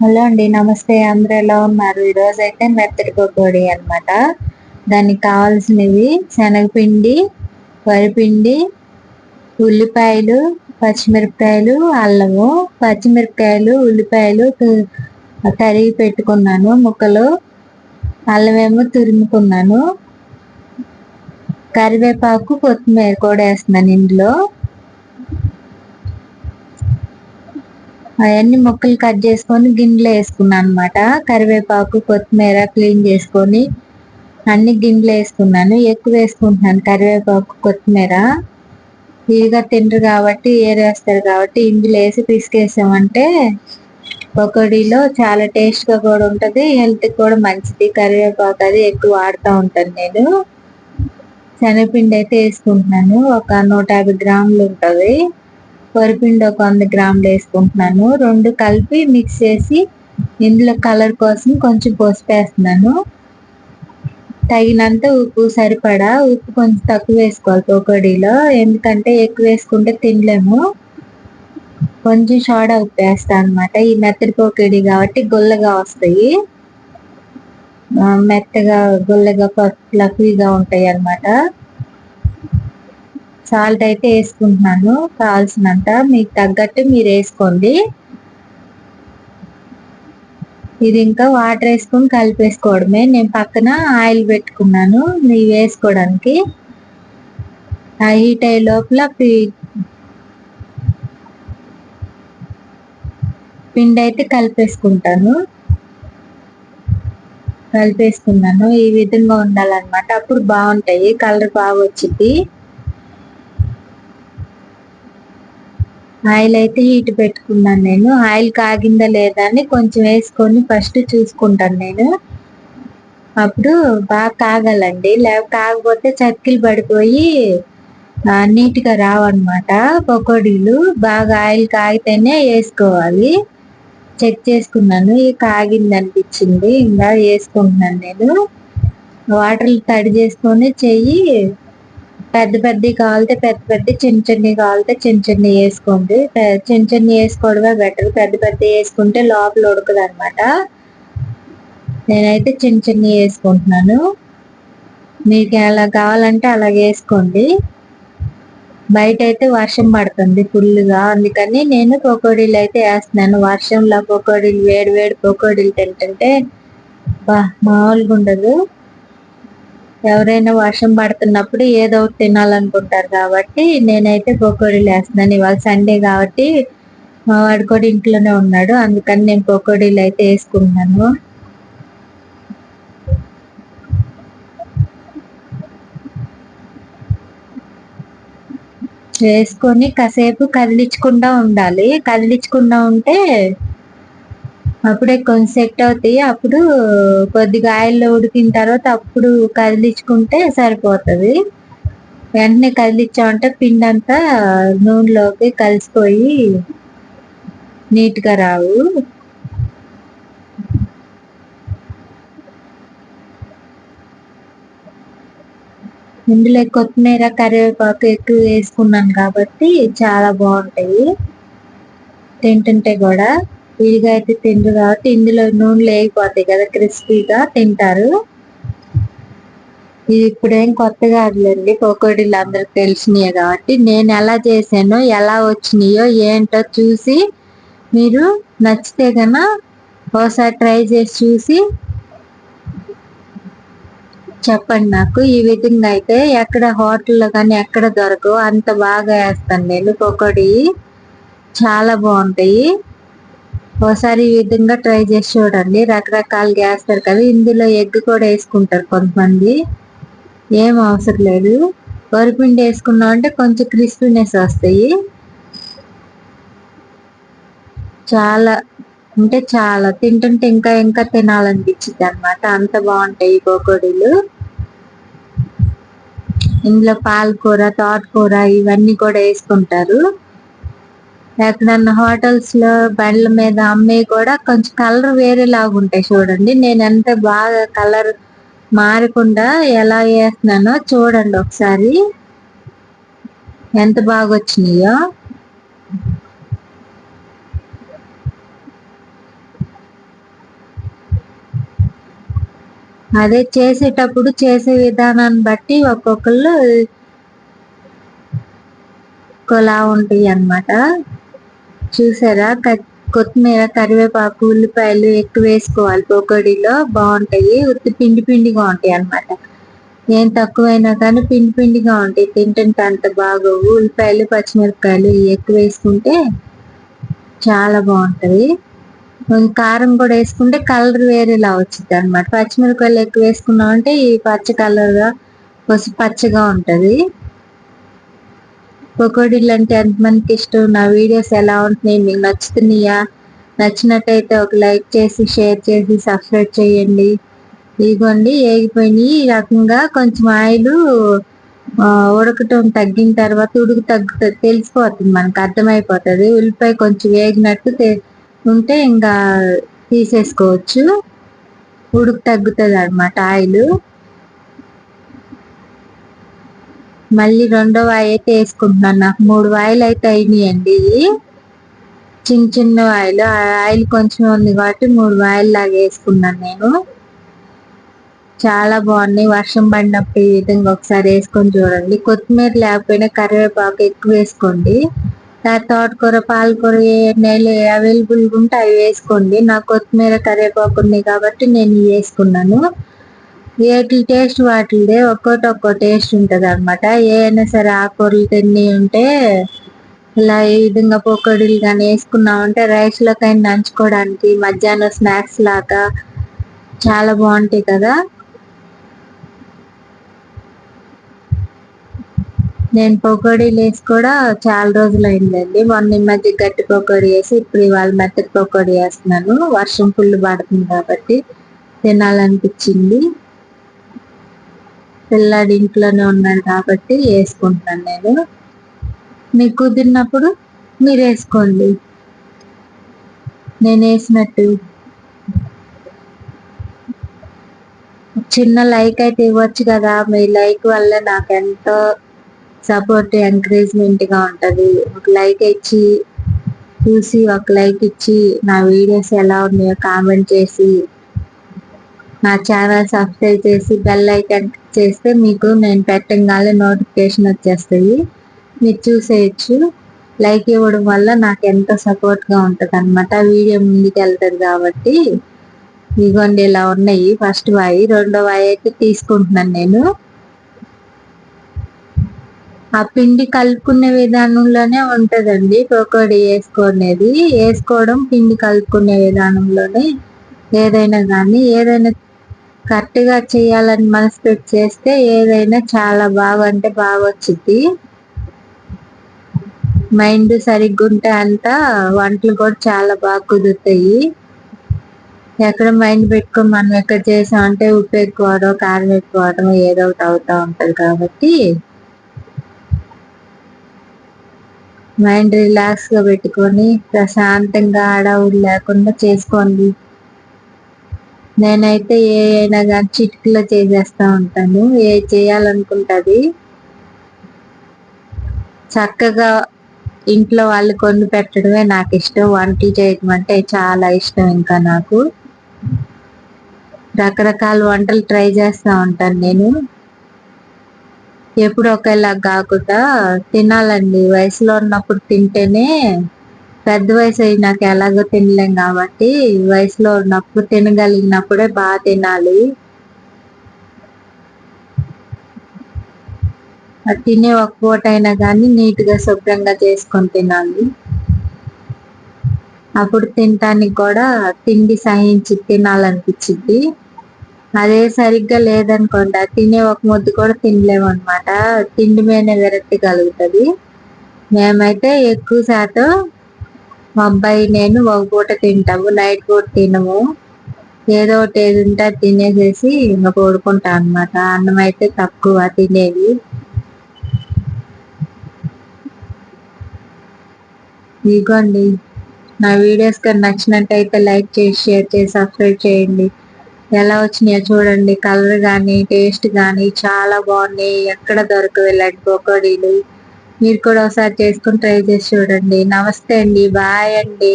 Hello అండి, నమస్తే. అందరూ ఎలా ఉన్నారు? ఈరోజు అయితే మెత్తటి పకోడీ అనమాట. దానికి కావాల్సినవి శనగపిండి, వరిపిండి, ఉల్లిపాయలు, పచ్చిమిరపకాయలు, అల్లము, పచ్చిమిరపకాయలు, ఉల్లిపాయలు తరిగి పెట్టుకున్నాను ముక్కలు, అల్లమేమో తురుముకున్నాను, కరివేపాకు, కొత్తిమీర కూడా వేస్తున్నాను ఇందులో. అవన్నీ ముక్కలు కట్ చేసుకొని గిన్నెలో వేసుకున్నాను అనమాట. కరివేపాకు, కొత్తిమీర క్లీన్ చేసుకొని అన్ని గిన్నెలో వేసుకున్నాను. ఎక్కువ వేసుకుంటున్నాను కరివేపాకు, కొత్తిమీర. ఇదిగా తింటారు కాబట్టి, ఏరేస్తారు కాబట్టి ఇందులో వేసి పిసికేసామంటే పకోడీలో చాలా టేస్ట్గా కూడా ఉంటుంది, హెల్త్కి కూడా మంచిది. కరివేపాకు అది ఎక్కువ వాడుతూ ఉంటాను నేను. శనగపిండి అయితే వేసుకుంటున్నాను, ఒక 150 గ్రాములు ఉంటుంది. వరిపిండి ఒక 100 గ్రాములు వేసుకుంటున్నాను. రెండు కలిపి మిక్స్ చేసి ఇందులో కలర్ కోసం కొంచెం పసుపు వేస్తున్నాను. తగినంత ఉప్పు, సరిపడా ఉప్పు కొంచెం తక్కువ వేసుకోవాలి పకోడీలో, ఎందుకంటే ఎక్కువ వేసుకుంటే తినలేము. కొంచెం సోడా ఉప్పు వేస్తాను అనమాట. ఈ మెత్తడి పకోడీ కాబట్టి గుల్లగా వస్తాయి, మెత్తగా గుల్లగా ఫ్లఫీగా ఉంటాయి అన్నమాట. సాల్ట్ అయితే వేసుకుంటున్నాను కావాల్సినంత, మీకు తగ్గట్టు మీరు వేసుకోండి. ఇది ఇంకా వాటర్ వేసుకొని కలిపేసుకోవడమే. నేను పక్కన ఆయిల్ పెట్టుకున్నాను ఇవి వేసుకోవడానికి. ఆ హీట్ అయ్యే లోపల పిండి అయితే కలిపేసుకున్నాను. ఈ విధంగా ఉండాలన్నమాట, అప్పుడు బాగుంటాయి, కలర్ బాగా వచ్చింది. ఆయిల్ అయితే హీట్ పెట్టుకున్నాను నేను. ఆయిల్ కాగిందా లేదా అని కొంచెం వేసుకొని ఫస్ట్ చూసుకుంటాను నేను. అప్పుడు బాగా కాగాలండి, కాకపోతే చక్కిలు పడిపోయి నీట్గా రావన్నమాట పకోడీలు. బాగా ఆయిల్ కాగితేనే వేసుకోవాలి. చెక్ చేసుకున్నాను, కాగింది అనిపించింది, ఇంకా వేసుకుంటున్నాను నేను. వాటర్ తడి చేసుకొని చెయ్యి పెద్ద పెద్దవి కావాలితే పెద్ద పెద్ద, చిన్న చిన్నవి కావాలితే చిన్న చిన్నవి వేసుకోండి. చిన్న చిన్నవి వేసుకోవడమే బెటర్, పెద్ద పెద్ద వేసుకుంటే లోపల ఉడకదు అనమాట. నేనైతే చిన్న చిన్నవి వేసుకుంటున్నాను, మీకు ఎలా కావాలంటే అలా వేసుకోండి. బయట అయితే వర్షం పడుతుంది ఫుల్గా, అందుకని నేను పకోడీలు అయితే వేస్తున్నాను. వర్షంలో పకోడీలు, వేడి వేడి పకోడీలు తింటుంటే మామూలుగా ఉండదు. ఎవరైనా వర్షం పడుతున్నప్పుడు ఏదో ఒకటి తినాలనుకుంటారు కాబట్టి నేనైతే పకోడీలు వేస్తున్నాను. ఇవాళ సండే కాబట్టి మా వాడు కూడా ఇంట్లోనే ఉన్నాడు, అందుకని నేను పకోడీలు అయితే వేసుకుంటున్నాను. వేసుకొని కాసేపు కదిలించకుండా ఉండాలి. కదిలించకుండా ఉంటే అప్పుడే కొంచెం సెట్ అవుతాయి. అప్పుడు కొద్దిగా ఆయిల్లో ఉడికిన తర్వాత అప్పుడు కదిలించుకుంటే సరిపోతుంది. వెంటనే కదిలించామంటే పిండి అంతా నూనెలోకి కలిసిపోయి నీట్గా రావు. ఇందులో కొత్తిమీర, కరివేపాకు ఎక్కువ వేసుకున్నాను కాబట్టి చాలా బాగుంటాయి, తింటుంటే కూడా. వీడిగా అయితే తింటారు కాబట్టి ఇందులో నూనెలు వేగిపోతాయి కదా, క్రిస్పీగా తింటారు. ఇది ఇప్పుడేం కొత్త కాదులేండి, పకోడీలు అందరికి తెలిసినాయి కాబట్టి. నేను ఎలా చేసానో, ఎలా వచ్చినాయో ఏంటో చూసి మీరు నచ్చితే కన్నా ఒకసారి ట్రై చేసి చూసి చెప్పండి నాకు. ఈ విధంగా అయితే ఎక్కడ హోటల్లో కానీ ఎక్కడ దొరకవు, అంత బాగా వేస్తాను నేను పకోడీ, చాలా బాగుంటాయి. ఒకసారి ఈ విధంగా ట్రై చేసి చూడండి. రకరకాలుగా వేస్తారు కదా, ఇందులో ఎగ్ కూడా వేసుకుంటారు కొంతమంది, ఏం అవసరం లేదు. వరిపిండి వేసుకున్నాం అంటే కొంచెం క్రిస్పీనెస్ వస్తాయి. చాలా అంటే చాలా తింటుంటే ఇంకా ఇంకా తినాలనిపించింది అనమాట, అంత బాగుంటాయి ఈ పకోడీలు. ఇందులో పాలకూర, తోటకూర ఇవన్నీ కూడా వేసుకుంటారు. ఎక్కడన్నా హోటల్స్ లో బండ్ల మీద అమ్మే కూడా కొంచెం కలర్ వేరేలాగా ఉంటాయి చూడండి. నేను ఎంత బాగా కలర్ మారకుండా ఎలా వేస్తున్నానో చూడండి ఒకసారి, ఎంత బాగా వచ్చినాయో. అదే చేసేటప్పుడు చేసే విధానాన్ని బట్టి ఒక్కొక్కళ్ళు ఒకలా ఉంటాయి అన్నమాట. చూసారా, కొత్తిమీర, కరివేపాకు, ఉల్లిపాయలు ఎక్కువ వేసుకోవాలి పకోడీలో, బాగుంటాయి. ఉత్తి పిండి పిండిగా ఉంటాయి అన్నమాట. ఏం తక్కువైనా కానీ పిండి పిండిగా ఉంటాయి, తింటుంటే అంత బాగోవు. ఉల్లిపాయలు, పచ్చిమిరపకాయలు ఎక్కువ వేసుకుంటే చాలా బాగుంటది. కారం కూడా వేసుకుంటే కలర్ వేరేలా వచ్చింది అనమాట. పచ్చిమిరపకాయలు ఎక్కువ వేసుకున్నాం అంటే ఈ పచ్చ కలర్ గా పచ్చగా ఉంటది. పకోడీలు అంటే ఎంతమందికి ఇష్టం? నా వీడియోస్ ఎలా ఉంటున్నాయి, మీకు నచ్చుతున్నాయా? నచ్చినట్టయితే ఒక లైక్ చేసి, షేర్ చేసి, సబ్స్క్రైబ్ చేయండి. ఇదిగోండి ఏగిపోయినాయి. ఈ రకంగా కొంచెం ఆయిల్ ఉడకటం తగ్గిన తర్వాత, ఉడుకు తగ్గుతుంది, తెలిసిపోతుంది, మనకు అర్థమైపోతుంది. ఉల్లిపాయ కొంచెం వేగినట్టు ఉంటే ఇంకా తీసేసుకోవచ్చు, ఉడుకు తగ్గుతుంది అనమాట ఆయిల్. మళ్ళీ రెండో వాయి అయితే వేసుకుంటున్నాను. నాకు 3 వాయిలు అయితే అయినాయండి. చిన్న చిన్న వాయిలు, ఆయిల్ కొంచెం ఉంది కాబట్టి 3 వాయిల్ లాగా వేసుకున్నాను నేను. చాలా బాగున్నాయి. వర్షం పడినప్పుడు ఈ విధంగా ఒకసారి వేసుకొని చూడండి. కొత్తిమీర లేకపోయినా కరివేపాకు ఎక్కువ వేసుకోండి. తోటకూర, పాలకూర నెల అవైలబుల్గా ఉంటే అవి వేసుకోండి. నాకు కొత్తిమీర, కరివేపాకు ఉన్నాయి కాబట్టి నేను వేసుకున్నాను. వేటి టేస్ట్ వాటిదే, ఒక్కో టేస్ట్ ఉంటది అనమాట. ఏమైనా సరే ఆకుకూరలు తిని ఉంటే ఇలా ఈ విధంగా పకోడీలు కానీ వేసుకున్నామంటే రైస్ లోకైనా నంచుకోవడానికి, మధ్యాహ్నం స్నాక్స్ లాగా చాలా బాగుంటాయి కదా. నేను పకోడీలు వేసి కూడా చాలా రోజులు అయిందండి. మొన్న ఈ మధ్య గట్టి పకోడీ వేసి, ఇప్పుడు ఇవాళ మెత్తటి పకోడీ వేస్తున్నాను. వర్షం ఫుల్ పడుతుంది కాబట్టి తినాలనిపించింది. పిల్లాడు ఇంట్లోనే ఉన్నాడు కాబట్టి వేసుకుంటున్నాను నేను. మీకు కుదిరినప్పుడు మీరు వేసుకోండి నేను వేసినట్టు. చిన్న లైక్ అయితే ఇవ్వచ్చు కదా, మీ లైక్ వల్ల నాకు ఎంతో సపోర్ట్, ఎంకరేజ్మెంట్ గా ఉంటది. ఒక లైక్ ఇచ్చి చూసి, ఒక లైక్ ఇచ్చి నా వీడియోస్ ఎలా ఉన్నాయో కామెంట్ చేసి, నా ఛానల్ సబ్స్క్రైబ్ చేసి బెల్ ఐకాన్ చేస్తే మీకు నేను పెట్టగానే నోటిఫికేషన్ వచ్చేస్తుంది, మీరు చూసేయచ్చు. లైక్ ఇవ్వడం వల్ల నాకు ఎంతో సపోర్ట్ గా ఉంటది అనమాట, వీడియో ముందుకు వెళ్తుంది కాబట్టి. ఇదిగోండి ఇలా ఉన్నాయి. ఫస్ట్ వాయి, రెండో వాయి అయితే తీసుకుంటున్నాను నేను. ఆ పిండి కలుపుకునే విధానంలోనే ఉంటదండి పకోడీ వేసుకోవడం పిండి కలుపుకునే విధానంలోనే. ఏదైనా కానీ ఏదైనా కరెక్ట్ గా చేయాలని మనసు పెట్టి చేస్తే ఏదైనా చాలా బాగా అంటే బాగా వచ్చింది. మైండ్ సరిగ్గా ఉంటే అంతా వంటలు కూడా చాలా బాగా కుదురుతాయి. ఎక్కడ మైండ్ పెట్టుకొని మనం ఎక్కడ చేసామంటే ఉప్పు ఎక్కువడం, కారం ఎక్కువడం ఏదో ఒకటి అవుతా ఉంటది కాబట్టి మైండ్ రిలాక్స్ గా పెట్టుకొని ప్రశాంతంగా అడవులు లేకుండా చేసుకోండి. నేనైతే ఏ అయినా కానీ చిటికలో చేసేస్తా ఉంటాను, ఏ చేయాలనుకుంటుంది. చక్కగా ఇంట్లో వాళ్ళు కొన్ని పెట్టడమే నాకు ఇష్టం. వంటలు చేయడం అంటే చాలా ఇష్టం. ఇంకా నాకు రకరకాల వంటలు ట్రై చేస్తా ఉంటాను నేను. ఎప్పుడు ఒకేలా కాకుండా తినాలండి. వయసులో ఉన్నప్పుడు తింటేనే, పెద్ద వయసు అయినాక ఎలాగో తినలేం కాబట్టి వయసులో ఉన్నప్పుడు తినగలిగినప్పుడే బాగా తినాలి. అది తినే ఒక పూట అయినా కానీ నీట్ గా శుభ్రంగా చేసుకొని తినాలి. అప్పుడు తినటానికి కూడా తిండి సహించి తినాలనిపించింది. అదే సరిగ్గా లేదనుకోండి, తినే ఒక ముద్దు కూడా తినలేము అనమాట. తిండి మీదనే విరక్తి కలుగుతుంది. మేమైతే ఎక్కువ శాతం మా అబ్బాయి నేను ఒక పూట తింటాము, నైట్ పూట తినము. ఏదో ఒకటి ఏది ఉంటే తినేసేసి ఇంకా పడుకుంటాం అనమాట. అన్నం అయితే తక్కువ తినేది. ఇదిగోండి, నా వీడియోస్ కానీ నచ్చినట్టయితే లైక్ చేసి, షేర్ చేసి, సబ్స్క్రైబ్ చేయండి. ఎలా వచ్చినాయో చూడండి. కలర్ కానీ టేస్ట్ కానీ చాలా బాగున్నాయి. ఎక్కడ దొరకవు ఇలాంటి పకోడీలు. మీరు కూడా ఒకసారి చేసుకుని ట్రై చేసి చూడండి. నమస్తే అండి, బాయ్ అండి.